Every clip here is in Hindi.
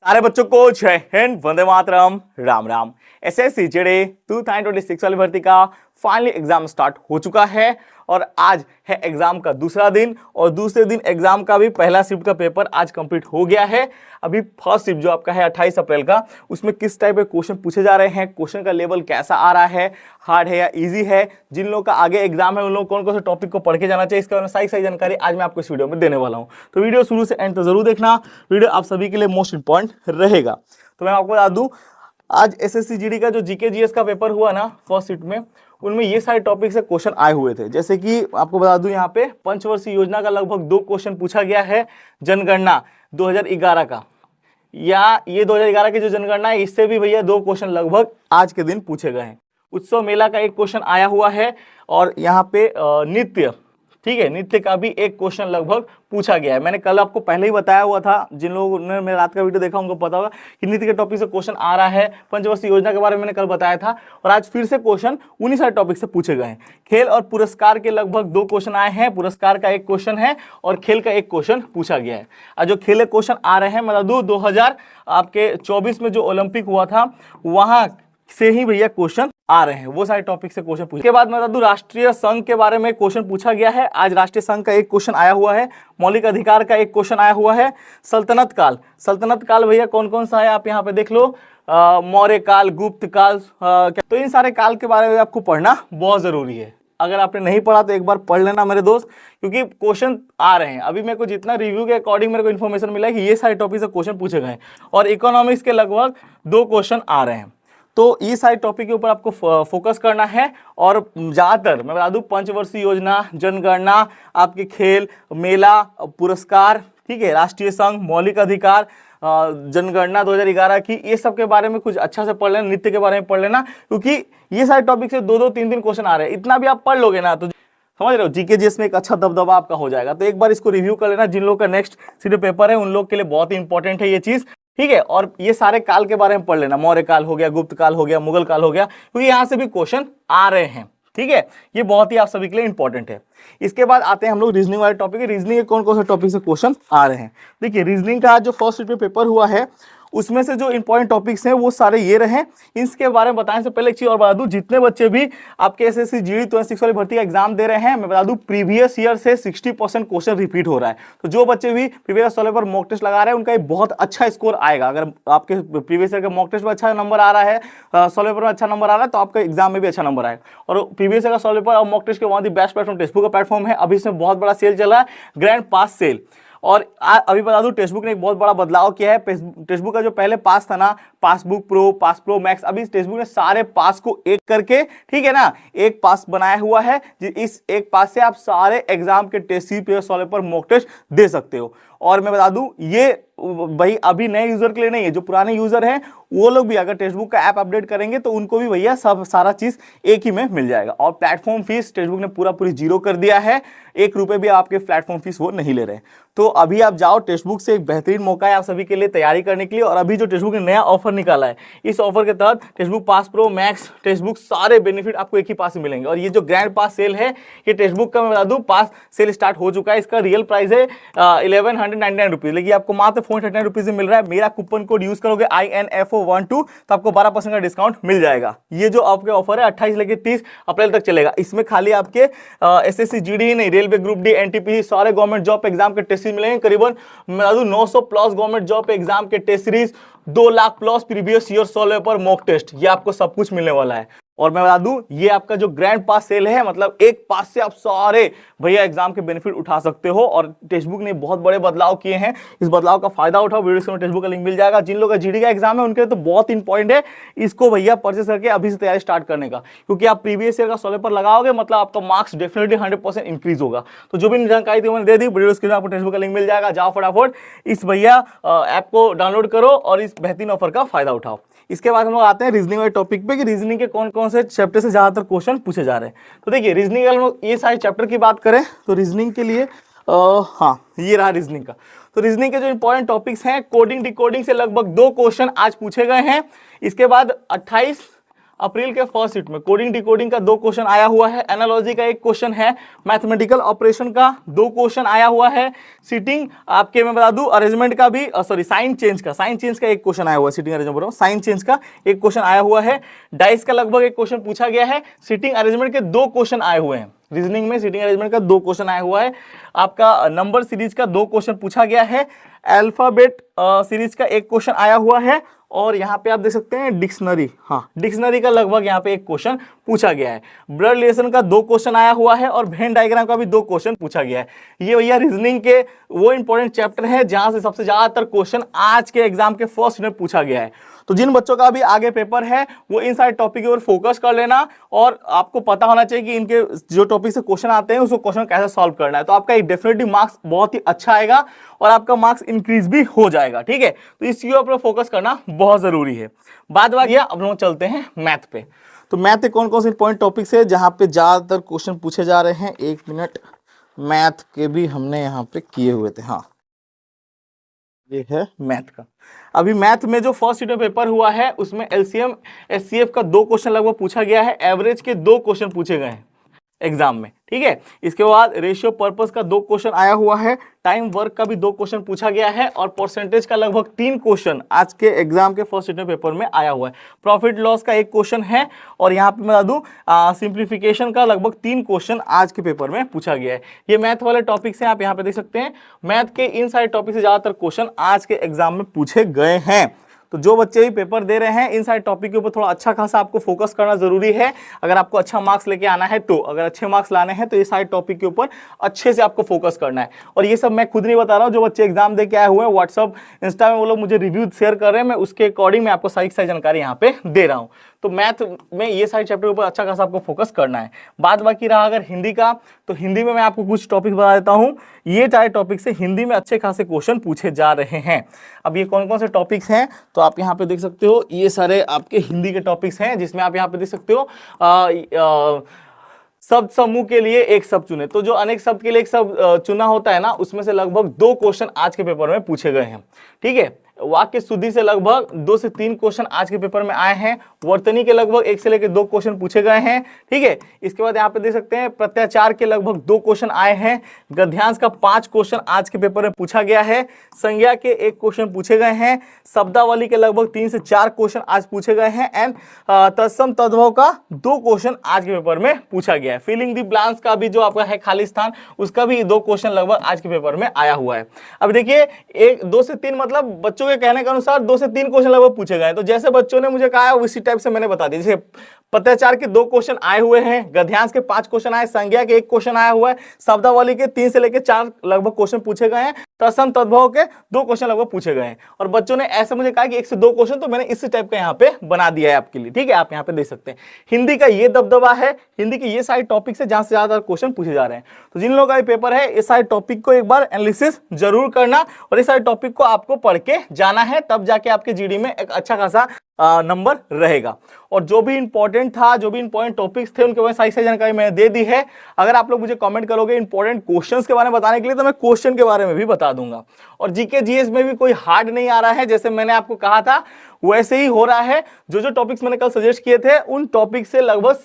सारे बच्चों को जय हिंद, वंदे मातरम, राम राम। एसएससी जेडे 2026 वाली भर्ती का फाइनली एग्जाम स्टार्ट हो चुका है और आज है एग्जाम का दूसरा दिन और दूसरे दिन एग्जाम का भी पहला शिफ्ट का पेपर आज कंप्लीट हो गया है। अभी फर्स्ट शिफ्ट जो आपका है 28 अप्रैल का, उसमें किस टाइप के क्वेश्चन पूछे जा रहे हैं, क्वेश्चन का लेवल कैसा आ रहा है, हार्ड है या इजी है, जिन लोगों का आगे एग्जाम है उन लोग कौन कौन से टॉपिक को पढ़ के जाना चाहिए, इसके बारे में सारी जानकारी आज मैं आपको इस वीडियो में देने वाला हूं। तो वीडियो शुरू से एंड तक जरूर देखना, वीडियो आप सभी के लिए मोस्ट इंपॉर्टेंट रहेगा। तो मैं आपको बता दूं, आज एसएससी जीडी का जो जीके जीएस का पेपर हुआ ना फर्स्ट शिफ्ट में, उनमें ये सारे टॉपिक से क्वेश्चन आए हुए थे। जैसे कि आपको बता दूं, यहाँ पे पंचवर्षीय योजना का लगभग 2 क्वेश्चन पूछा गया है, जनगणना 2011 का, या ये 2011 की जो जनगणना है इससे भी भैया 2 क्वेश्चन लगभग आज के दिन पूछे गए हैं। उत्सव मेला का एक क्वेश्चन आया हुआ है और यहाँ पे नृत्य, ठीक है, नृत्य का भी एक क्वेश्चन लगभग पूछा गया है। मैंने कल आपको पहले ही बताया हुआ था, जिन लोगों ने मेरा रात का वीडियो देखा उनको पता होगा कि नृत्य के टॉपिक से क्वेश्चन आ रहा है। पंचवर्षीय योजना के बारे में मैंने कल बताया था और आज फिर से क्वेश्चन उन्हीं सारे टॉपिक से पूछे गए हैं। खेल और पुरस्कार के लगभग 2 क्वेश्चन आए हैं, पुरस्कार का एक क्वेश्चन है और खेल का एक क्वेश्चन पूछा गया है। और जो खेल क्वेश्चन आ रहे हैं, मतलब 2024 में जो ओलंपिक हुआ था वहां से ही भैया क्वेश्चन आ रहे हैं, वो सारे टॉपिक से क्वेश्चन पूछे। के बाद मैं बता दूं, राष्ट्रीय संघ के बारे में क्वेश्चन पूछा गया है। आज राष्ट्रीय संघ का एक क्वेश्चन आया हुआ है, मौलिक अधिकार का एक क्वेश्चन आया हुआ है। सल्तनत काल भैया कौन कौन सा है आप यहाँ पे देख लो, मौर्य काल, गुप्त काल, तो इन सारे काल के बारे में आपको पढ़ना बहुत जरूरी है। अगर आपने नहीं पढ़ा तो एक बार पढ़ लेना मेरे दोस्त, क्योंकि क्वेश्चन आ रहे हैं। अभी मेरे को जितना रिव्यू के अकॉर्डिंग मेरे को इन्फॉर्मेशन मिला है कि ये सारे टॉपिक से क्वेश्चन पूछे गए और इकोनॉमिक्स के लगभग 2 क्वेश्चन आ रहे हैं। तो ये सारे टॉपिक के ऊपर आपको फोकस करना है और ज़्यादातर मैं बता दूं, पंचवर्षीय योजना, जनगणना, आपके खेल, मेला, पुरस्कार, ठीक है, राष्ट्रीय संघ, मौलिक अधिकार, जनगणना 2011 की, ये सब के बारे में कुछ अच्छा से पढ़ लेना, नृत्य के बारे में पढ़ लेना, क्योंकि ये सारे टॉपिक से 2-2, 3-3 क्वेश्चन आ रहे हैं। इतना भी आप पढ़ लोगे ना तो समझ रहे हो, जीके जीएस में एक अच्छा दबदबा आपका हो जाएगा। तो एक बार इसको रिव्यू कर लेना, जिन लोग का नेक्स्ट सीधे पेपर है उन लोग के लिए बहुत ही इंपॉर्टेंट है ये चीज, ठीक है। और ये सारे काल के बारे में पढ़ लेना, मौर्य काल हो गया, गुप्त काल हो गया, मुगल काल हो गया, क्योंकि यहाँ से भी क्वेश्चन आ रहे हैं, ठीक है। ये बहुत ही आप सभी के लिए इंपॉर्टेंट है। इसके बाद आते हैं हम लोग रीजनिंग वाले टॉपिक है। रीजनिंग के कौन कौन से टॉपिक से क्वेश्चन आ रहे हैं, देखिए रीजनिंग का जो फर्स्ट शिफ्ट में पेपर हुआ है उसमें से जो इंपॉर्टेंट टॉपिक्स हैं वो सारे ये रहे। इसके बारे में बताने से पहले एक चीज और बता दूं, जितने बच्चे भी आपके एसएससी जीडी 26 वाली भर्ती का एग्जाम दे रहे हैं, मैं बता दूं प्रीवियस ईयर से 60% क्वेश्चन रिपीट हो रहा है। तो जो बच्चे भी प्रीवियस वाले पर मॉक टेस्ट लगा रहे हैं उनका एक बहुत अच्छा स्कोर आएगा। अगर आपके प्रीवियस ईयर के मॉक टेस्ट में अच्छा नंबर आ रहा है, सॉल्व पेपर में अच्छा नंबर आ रहा है, तो आपका एग्जाम में भी अच्छा नंबर आएगा। और प्रीवियस ईयर का सॉल्व पेपर और मॉक टेस्ट के वहां बेस्ट प्लेटफॉर्म टेक्स्ट बुक का प्लेटफॉर्म है। अभी इसमें बहुत बड़ा सेल चला है, ग्रैंड पास सेल। और अभी बता दूं, टेक्स्ट बुक ने एक बहुत बड़ा बदलाव किया है। टेक्स्ट बुक का जो पहले पास था ना, passbook pro, pass pro max, अभी टेक्स्ट बुक ने सारे पास को एक करके, ठीक है ना, एक पास बनाया हुआ है। इस एक पास से आप सारे एग्जाम के टेस्ट सीपीएस सॉल्व पर मॉक टेस्ट दे सकते हो। और मैं बता दूं, ये भाई अभी नए यूजर के लिए नहीं है, जो पुराने यूजर हैं वो लोग भी अगर टेक्स्ट बुक का ऐप अपडेट करेंगे तो उनको भी भैया सब सारा चीज एक ही में मिल जाएगा। और प्लेटफॉर्म फीस टेक्स्ट बुक ने पूरी 0 कर दिया है, 1 रुपए भी आपके प्लेटफॉर्म फीस वो नहीं ले रहे। तो अभी आप जाओ, टेक्स्ट बुक से एक बेहतरीन मौका है आप सभी के लिए तैयारी करने के लिए। और अभी जो टेक्स्ट बुक ने नया ऑफर निकाला है, इस ऑफर के तहत text book pass pro max text book सारे बेनिफिट आपको एक ही पास में मिलेंगे। और ये जो ग्रैंड पास सेल है, ये टेक्स्ट बुक का मैं बता दूं पास सेल स्टार्ट हो चुका है। इसका रियल प्राइस है 1199 रुपीज, लेकिन आपको मात्र 439 रुपीज में मिल रहा है। मेरा कूपन कोड यूज करोगे INFO12 तो आपको 12% का डिस्काउंट मिल जाएगा। ये जो आपके ऑफर है 28 लेके 30 अप्रैल तक चलेगा। इसमें खाली आपके एसएससी जीडी ही नहीं, रेलवे ग्रुप डी, एनटीपीसी सारे गवर्नमेंट जॉब एग्जाम के टेस्ट सीरीज मिलेंगे। करीबन मैं बता दूं 900 प्लस गवर्नमेंट जॉब एग्जाम के test series, 2 lakh plus previous year solve paper mock test, ये आपको सब कुछ मिलने वाला है। और मैं बता दूं, ये आपका जो ग्रैंड पास सेल है, मतलब एक पास से आप सारे भैया एग्जाम के बेनिफिट उठा सकते हो। और टेक्स्ट बुक ने बहुत बड़े बदलाव किए हैं, इस बदलाव का फायदा उठाओ। वीडियो में टेक्स्ट बुक का लिंक मिल जाएगा। जिन लोगों का जीडी का एग्जाम है उनके लिए तो बहुत इंपॉर्टेंट है, इसको भैया परचेस करके अभी से तैयारी स्टार्ट करने का, क्योंकि आप प्रीवियस ईयर का सॉल्व पेपर लगाओगे मतलब आपका मार्क्स डेफिनेटली 100% इंक्रीज होगा। तो जो भी जानकारी थी मैंने दे दी, वीडियो स्क्रीन में आपको टेक्स्ट बुक का लिंक मिल जाएगा। जाओ फटाफट इस भैया ऐप को डाउनलोड करो और इस बेहतरीन ऑफर का फायदा उठाओ। इसके बाद हम लोग आते हैं रीजनिंग वाले टॉपिक पे कि रीजनिंग के कौन कौन से चैप्टर से ज्यादातर क्वेश्चन पूछे जा रहे हैं। तो देखिए रीजनिंग हम लोग ये सारे चैप्टर की बात करें तो रीजनिंग के लिए हाँ ये रहा रीजनिंग का। तो रीजनिंग के जो इंपॉर्टेंट टॉपिक्स हैं, कोडिंग डिकोडिंग से लगभग 2 क्वेश्चन आज पूछे गए हैं। इसके बाद 28 अप्रैल के फर्स्ट शीट में कोडिंग डिकोडिंग का 2 क्वेश्चन आया हुआ है, एनालॉजी का 1 क्वेश्चन है, मैथमेटिकल ऑपरेशन का 2 क्वेश्चन आया हुआ है, सीटिंग आपके मैं बता दूं अरेंजमेंट का भी साइन चेंज का 1 क्वेश्चन आया हुआ है, सीटिंग अरेंजमेंट बोल रहा हूं, साइन चेंज का 1 क्वेश्चन आया हुआ है, डाइस का लगभग 1 क्वेश्चन पूछा गया है, सीटिंग अरेंजमेंट के 2 क्वेश्चन आए हुए हैं, रीजनिंग में सीटिंग अरेंजमेंट का 2 क्वेश्चन आया हुआ है, आपका नंबर सीरीज का 2 क्वेश्चन पूछा गया है, अल्फाबेट सीरीज का 1 क्वेश्चन आया हुआ है, और यहाँ पे आप देख सकते हैं डिक्शनरी, हाँ डिक्शनरी का लगभग यहाँ पे 1 क्वेश्चन पूछा गया है, ब्लड रिलेशन का 2 क्वेश्चन आया हुआ है, और वेन डायग्राम का भी 2 क्वेश्चन पूछा गया है। ये भैया रीजनिंग के वो इंपॉर्टेंट चैप्टर है जहां से सबसे ज्यादातर क्वेश्चन आज के एग्जाम के फर्स्ट में पूछा गया है। तो जिन बच्चों का भी आगे पेपर है वो इन सारे टॉपिक के ऊपर फोकस कर लेना, और आपको पता होना चाहिए कि इनके जो टॉपिक से क्वेश्चन आते हैं उसको क्वेश्चन कैसे सॉल्व करना है, तो आपका एक डेफिनेटली मार्क्स बहुत ही अच्छा आएगा और आपका मार्क्स इंक्रीज भी हो जाएगा। ठीक है, तो इस चीज पर फोकस करना बहुत जरूरी है। बाद बाकी अब लोग चलते हैं मैथ पे। तो मैथ के कौन कौन से इंपॉर्टेंट टॉपिक्स है जहां पे ज्यादातर क्वेश्चन पूछे जा रहे हैं, 1 मिनट, मैथ के भी हमने यहाँ पे किए हुए थे। हाँ ये है मैथ का। अभी मैथ में जो फर्स्ट शीट में पेपर हुआ है उसमें एलसीएम एचसीएफ का 2 क्वेश्चन लगभग पूछा गया है, एवरेज के 2 क्वेश्चन पूछे गए हैं एग्जाम में। ठीक है, इसके बाद रेशियो पर्पस का 2 क्वेश्चन आया हुआ है, टाइम वर्क का भी 2 क्वेश्चन पूछा गया है, और परसेंटेज का लगभग 3 क्वेश्चन आज के एग्जाम के फर्स्ट शीट पेपर में आया हुआ है। प्रॉफिट लॉस का 1 क्वेश्चन है, और यहाँ पे मैं बता दूं सिंप्लीफिकेशन का लगभग 3 क्वेश्चन आज के पेपर में पूछा गया है। ये मैथ वाले टॉपिक्स हैं, आप यहाँ पे देख सकते हैं। मैथ के इन सारे टॉपिक से ज्यादातर क्वेश्चन आज के एग्जाम में पूछे गए हैं। तो जो बच्चे भी पेपर दे रहे हैं इन सारे टॉपिक के ऊपर थोड़ा अच्छा खासा आपको फोकस करना जरूरी है, अगर आपको अच्छा मार्क्स लेके आना है तो। अगर अच्छे मार्क्स लाने हैं तो ये सारे टॉपिक के ऊपर अच्छे से आपको फोकस करना है। और ये सब मैं खुद नहीं बता रहा हूँ, जो बच्चे एग्जाम दे के आए हुए हैं व्हाट्सअप इंस्टा में वो लोग मुझे रिव्यू शेयर कर रहे हैं, मैं उसके अकॉर्डिंग मैं आपको सारी जानकारी यहाँ पे दे रहा हूँ। तो मैथ में ये सारे चैप्टर के ऊपर अच्छा खासा आपको फोकस करना है। बाद बाकी रहा अगर हिंदी का, तो हिंदी में मैं आपको कुछ टॉपिक बता देता हूँ। ये सारे टॉपिक से हिंदी में अच्छे खासे क्वेश्चन पूछे जा रहे हैं। अब ये कौन कौन से टॉपिक्स हैं तो आप यहाँ पे देख सकते हो, ये सारे आपके हिंदी के टॉपिक्स हैं, जिसमें आप यहाँ पे देख सकते हो शब्द समूह के लिए एक शब्द चुने। तो जो अनेक शब्द के लिए एक शब्द चुना होता है ना, उसमें से लगभग 2 क्वेश्चन आज के पेपर में पूछे गए हैं। ठीक है, वाक्य शुद्धि से लगभग 2 से 3 क्वेश्चन आज के पेपर में आए हैं। वर्तनी के लगभग 1 से लेकर 2 क्वेश्चन पूछे गए हैं। ठीक है, इसके बाद यहाँ पे देख सकते हैं प्रत्याचार के लगभग 2 क्वेश्चन आए हैं। गद्यांश का 5 क्वेश्चन आज के पेपर में पूछा गया है। संज्ञा के 1 क्वेश्चन पूछे गए हैं। शब्दावली के लगभग 3 से 4 क्वेश्चन आज पूछे गए हैं। एंड तत्सम तद्भव का 2 क्वेश्चन आज के पेपर में पूछा गया है। फिलिंग द ब्लैंक्स का भी जो आपका है खाली स्थान, उसका भी 2 क्वेश्चन लगभग आज के पेपर में आया हुआ है। अब देखिए 2 से 3 मतलब बच्चों के कहने के अनुसार 2 से 3 क्वेश्चन लगभग पूछे गए। तो जैसे बच्चों ने मुझे कहा है उसी टाइप से मैंने बता दिया। जैसे प्रत्याचार के 2 क्वेश्चन आए हुए हैं, गद्यांश के 5 क्वेश्चन आए, संज्ञा के 1 क्वेश्चन आया हुआ है, शब्दावली के 3 से लेकर 4 लगभग क्वेश्चन पूछे गए हैं, तत्सम तद्भव के 2 क्वेश्चन लगभग पूछे गए हैं। और बच्चों ने ऐसे मुझे कहा कि 1 से 2 क्वेश्चन, तो मैंने इसी टाइप का यहाँ पे बना दिया है आपके लिए। ठीक है, आप यहाँ पे देख सकते हैं। हिंदी का ये दबदबा है, हिंदी के ये सारे टॉपिक से जहां से ज्यादा क्वेश्चन पूछे जा रहे हैं। तो जिन लोगों का ये पेपर है, इस सारे टॉपिक को एक बार एनालिसिस जरूर करना, और इस सारे टॉपिक को आपको पढ़ के जाना है, तब जाके आपके जीडी में एक अच्छा खासा नंबर रहेगा। और जो भी इंपॉर्टेंट था, जो भी इंपॉर्टेंट टॉपिक्स थे, उनके बारे में सारी जानकारी मैंने दे दी है। अगर आप लोग मुझे कमेंट करोगे इंपॉर्टेंट क्वेश्चंस के बारे में बताने के लिए, तो मैं क्वेश्चन के बारे में भी बता दूंगा। और जीके जीएस में भी कोई हार्ड नहीं आ रहा है, जैसे मैंने आपको कहा था वैसे ही हो रहा है। जो टॉपिक्स मैंने कल सजेस्ट किए थे, उन टॉपिक से लगभग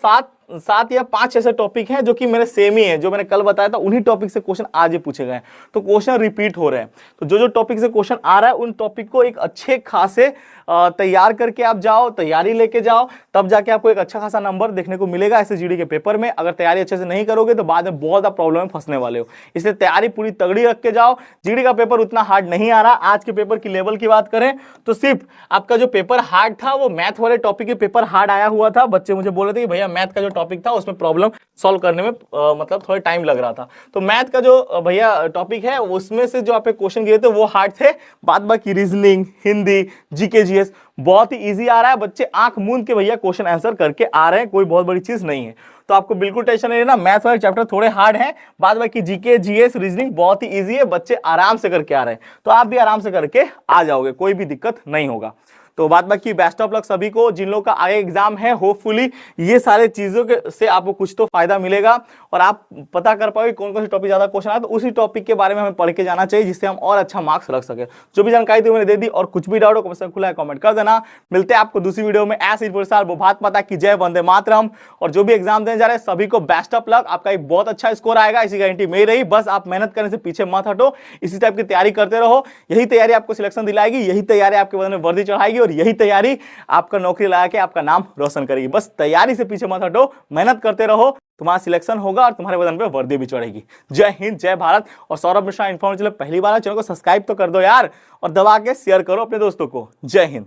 7 या 5 ऐसे टॉपिक हैं जो कि मेरे सेम ही है। जो मैंने कल बताया था उन्हीं टॉपिक से क्वेश्चन आज ही पूछे गए, तो क्वेश्चन रिपीट हो रहे हैं। तो जो टॉपिक से क्वेश्चन आ रहा है, उन टॉपिक को एक अच्छे खासे तैयार करके आप जाओ, तैयारी लेके जाओ, तब जाके आपको एक अच्छा खासा नंबर देखने को मिलेगा ऐसे जीडी के पेपर में। अगर तैयारी अच्छे से नहीं करोगे तो बाद में बहुत ज्यादा प्रॉब्लम में फंसने वाले हो। इसलिए तैयारी पूरी तगड़ी रख के जाओ। जीडी का पेपर उतना हार्ड नहीं आ रहा। आज के पेपर की लेवल की बात करें तो सिर्फ आपका जो पेपर हार्ड था वो मैथ वाले टॉपिक के पेपर हार्ड आया हुआ था। बच्चे मुझे बोल रहे थे कि भैया मैथ का जो टॉपिक था उसमें प्रॉब्लम सॉल्व करने में मतलब थोड़ा टाइम लग रहा था। तो मैथ का जो भैया टॉपिक है उसमें से जो आपके क्वेश्चन गिरे थे वो हार्ड थे। बाद बाकी रीजनिंग, हिंदी, जीके जीएस बहुत ही इजी आ रहा है। बच्चे आंख मूंद के भैया क्वेश्चन आंसर करके आ रहे हैं, कोई बहुत बड़ी चीज नहीं है। तो आपको बिल्कुल टेंशन नहीं लेना। मैथ वाले चैप्टर थोड़े हार्ड हैं, बाद बाकी जीके जीएस रीजनिंग बहुत ही इजी है, बच्चे आराम से करके आ रहे हैं। तो आप भी आराम से करके आ जाओगे, कोई भी दिक्कत नहीं होगा। तो बात बाकी बेस्ट ऑफ लक सभी को जिन लोगों का आगे एग्जाम है। होपफुली ये सारे चीजों के से आपको कुछ तो फायदा मिलेगा और आप पता कर पाओगे कौन कौन से टॉपिक ज्यादा क्वेश्चन आए, तो उसी टॉपिक के बारे में हमें पढ़ के जाना चाहिए जिससे हम और अच्छा मार्क्स रख सके। जो भी जानकारी थी मैंने दे दी, और कुछ भी डाउट हो कमेंट खुला है कमेंट कर देना। मिलते हैं आपको दूसरी वीडियो में। ऐसे ही भारत माता की जय, वंदे मातरम। और जो भी एग्जाम देने जा रहे हैं सभी को बेस्ट ऑफ लक। आपका एक बहुत अच्छा स्कोर आएगा, इसी गारंटी मेरी रही। बस आप मेहनत करने से पीछे मत हटो, इसी टाइप की तैयारी करते रहो। यही तैयारी आपको सिलेक्शन दिलाएगी, यही तैयारी आपके बदन में वर्दी चढ़ाएगी और यही तैयारी आपका नौकरी लगा के आपका नाम रोशन करेगी। बस तैयारी से पीछे मत हटो, मेहनत करते रहो, तुम्हारा सिलेक्शन होगा और तुम्हारे बदन पे वर्दी भी चढ़ेगी। जय हिंद, जय भारत। और सौरभ मिश्रा इन्फॉर्मेशन पहली बार चैनल को सब्सक्राइब तो कर दो यार, और दबा के शेयर करो अपने दोस्तों को। जय हिंद।